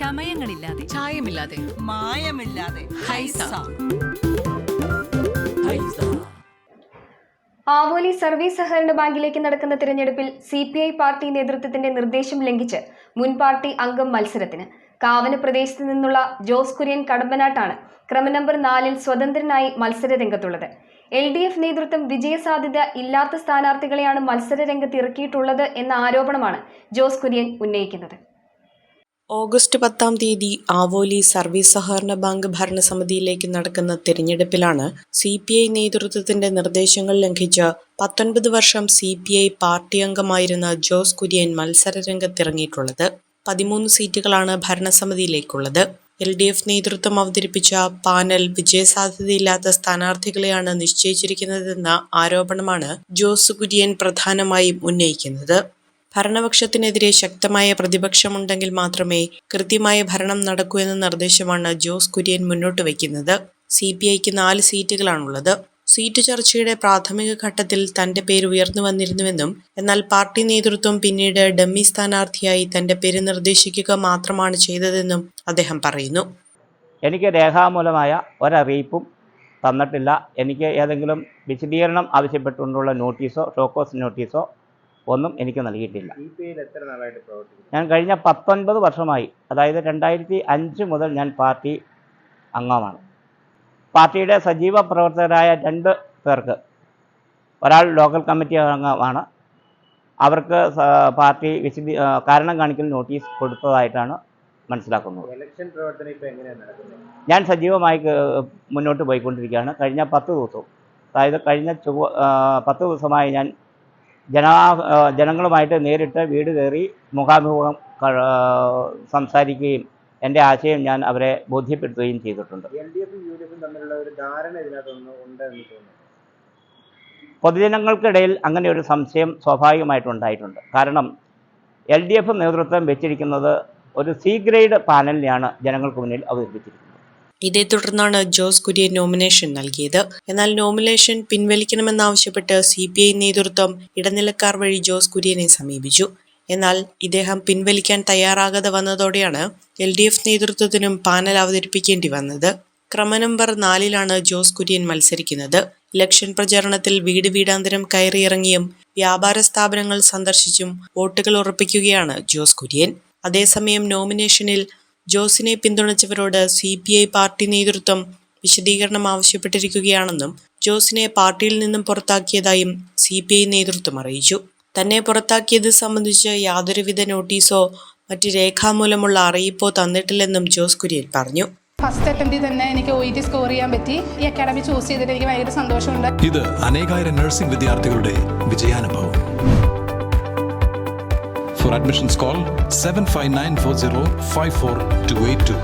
ചമയങ്ങളില്ലാതെ, ചായമില്ലാതെ, മായമില്ലാതെ. ഹൈസ. ആവോലി service സഹകരണ ബാങ്കിലേക്ക് നടക്കുന്ന തിരഞ്ഞെടുപ്പിൽ CPI പാർട്ടി നേതൃത്വത്തിന്റെ നിർദ്ദേശം ലംഘിച്ച് മുൻ പാർട്ടി അംഗം മത്സരത്തിന്. കാവന പ്രദേശത്ത് നിന്നുള്ള ജോസ് കുര്യൻ കടമ്പനാട്ടാണ് ക്രമനമ്പർ 4-ൽ സ്വതന്ത്രനായി മത്സര രംഗത്തുള്ളത്. LDF നേതൃത്വം വിജയസാധ്യത ഇല്ലാത്ത സ്ഥാനാർത്ഥികളെയാണ് മത്സര രംഗത്ത് ഇറക്കിയിട്ടുള്ളത് എന്ന ആരോപണമാണ് ജോസ് കുര്യൻ ഉന്നയിക്കുന്നത്. ഓഗസ്റ്റ് 10 ആവോലി സർവീസ് സഹകരണ ബാങ്ക് ഭരണസമിതിയിലേക്ക് നടക്കുന്ന തിരഞ്ഞെടുപ്പിലാണ് CPI നേതൃത്വത്തിന്റെ നിർദ്ദേശങ്ങൾ ലംഘിച്ച് 19 വർഷം CPI പാർട്ടി അംഗമായിരുന്ന ജോസ് കുര്യൻ മത്സരരംഗത്തിറങ്ങിയിട്ടുള്ളത്. 13 സീറ്റുകളാണ് ഭരണസമിതിയിലേക്കുള്ളത്. LDF നേതൃത്വം അവതരിപ്പിച്ച പാനൽ വിജയസാധ്യതയില്ലാത്ത സ്ഥാനാർത്ഥികളെയാണ് നിശ്ചയിച്ചിരിക്കുന്നതെന്ന ആരോപണമാണ് ജോസ് കുര്യൻ പ്രധാനമായും ഉന്നയിക്കുന്നത്. ഭരണപക്ഷത്തിനെതിരെ ശക്തമായ പ്രതിപക്ഷമുണ്ടെങ്കിൽ മാത്രമേ കൃത്യമായ ഭരണം നടക്കൂ എന്ന നിർദ്ദേശമാണ് ജോസ് കുര്യൻ മുന്നോട്ട് വയ്ക്കുന്നത്. CPIക്ക് 4 സീറ്റുകളാണുള്ളത്. സീറ്റ് ചർച്ചയുടെ പ്രാഥമിക ഘട്ടത്തിൽ തന്റെ പേര് ഉയർന്നു വന്നിരുന്നുവെന്നും എന്നാൽ പാർട്ടി നേതൃത്വം പിന്നീട് ഡമ്മി സ്ഥാനാർത്ഥിയായി തന്റെ പേര് നിർദ്ദേശിക്കുക മാത്രമാണ് ചെയ്തതെന്നും അദ്ദേഹം പറയുന്നു. എനിക്ക് രേഖാമൂലമായ ഒരറിയിപ്പും തന്നിട്ടില്ല. എനിക്ക് ഏതെങ്കിലും വിശദീകരണം ആവശ്യപ്പെട്ടുകൊണ്ടുള്ള നോട്ടീസോ ഷോക്കോസ് നോട്ടീസോ ഒന്നും എനിക്ക് നൽകിയിട്ടില്ല. ഞാൻ കഴിഞ്ഞ 19 വർഷമായി, അതായത് 2005 മുതൽ ഞാൻ പാർട്ടി അംഗമാണ്. പാർട്ടിയുടെ സജീവ പ്രവർത്തകരായ 2 പേർക്ക്, ഒരാൾ ലോക്കൽ കമ്മിറ്റി അംഗമാണ്, അവർക്ക് പാർട്ടി കാരണം കാണിക്കൽ നോട്ടീസ് കൊടുത്തതായിട്ടാണ് മനസ്സിലാക്കുന്നത്. ഇലക്ഷൻ പ്രവർത്തനം ഇപ്പോൾ എങ്ങനെയാണ് നടക്കുന്നത്? ഞാൻ സജീവമായി മുന്നോട്ട് പോയിക്കൊണ്ടിരിക്കുകയാണ്. കഴിഞ്ഞ 10 ദിവസവും, അതായത് കഴിഞ്ഞ 10 ദിവസമായി ഞാൻ ജനങ്ങളുമായിട്ട് നേരിട്ട് വീട് കയറി മുഖാമുഖം സംസാരിക്കുകയും എൻ്റെ ആശയം ഞാൻ അവരെ ബോധ്യപ്പെടുത്തുകയും ചെയ്തിട്ടുണ്ട്. LDFും UDFും തമ്മിലുള്ള ഒരു ധാരണ ഇതിനകത്തൊന്നും ഉണ്ടെന്ന് തോന്നുന്നു. പൊതുജനങ്ങൾക്കിടയിൽ അങ്ങനെ ഒരു സംശയം സ്വാഭാവികമായിട്ടുണ്ടായിട്ടുണ്ട്. കാരണം LDF നേതൃത്വം വെച്ചിരിക്കുന്നത് ഒരു C ഗ്രേഡ് പാനലിനെയാണ് ജനങ്ങൾക്ക് മുന്നിൽ അവതരിപ്പിച്ചിരിക്കുന്നത്. ഇതേ തുടർന്നാണ് ജോസ് കുര്യൻ നോമിനേഷൻ നൽകിയത്. എന്നാൽ നോമിനേഷൻ പിൻവലിക്കണമെന്നാവശ്യപ്പെട്ട് CPI നേതൃത്വം ഇടനിലക്കാർ വഴി ജോസ് കുര്യനെ സമീപിച്ചു. എന്നാൽ ഇദ്ദേഹം പിൻവലിക്കാൻ തയ്യാറാകാതെ വന്നതോടെയാണ് LDF നേതൃത്വത്തിനും പാനൽ അവതരിപ്പിക്കേണ്ടി വന്നത്. ക്രമനമ്പർ 4-ലാണ് ജോസ് കുര്യൻ മത്സരിക്കുന്നത്. ഇലക്ഷൻ പ്രചാരണത്തിൽ വീട് വീടാന്തരം കയറിയിറങ്ങിയും വ്യാപാര സ്ഥാപനങ്ങൾ സന്ദർശിച്ചും വോട്ടുകൾ ഉറപ്പിക്കുകയാണ് ജോസ് കുര്യൻ. അതേസമയം നോമിനേഷനിൽ ജോസിനെ പിന്തുണച്ചവരോട് CPI പാർട്ടി നേതൃത്വം വിശദീകരണം ആവശ്യപ്പെട്ടിരിക്കുകയാണെന്നും ജോസിനെ പാർട്ടിയിൽ നിന്നും പുറത്താക്കിയതായും CPI നേതൃത്വം അറിയിച്ചു. തന്നെ പുറത്താക്കിയത് സംബന്ധിച്ച് യാതൊരുവിധ നോട്ടീസോ മറ്റ് രേഖാമൂലമുള്ള അറിയിപ്പോ തന്നിട്ടില്ലെന്നും ജോസ് കുര്യൻ പറഞ്ഞു. ഫസ്റ്റ് അറ്റംപ്റ്റിൽ തന്നെ എനിക്ക് OET സ്കോർ ചെയ്യാൻ പറ്റി. ഈ അക്കാഡമി ചൂസ് ചെയ്തിട്ട് എനിക്ക് ഭയങ്കര സന്തോഷമുണ്ട്. ഇത് അനേകായിരം നഴ്സിംഗ് വിദ്യാർത്ഥികളുടെ വിജയാനുഭവം. For admissions call 7594054282.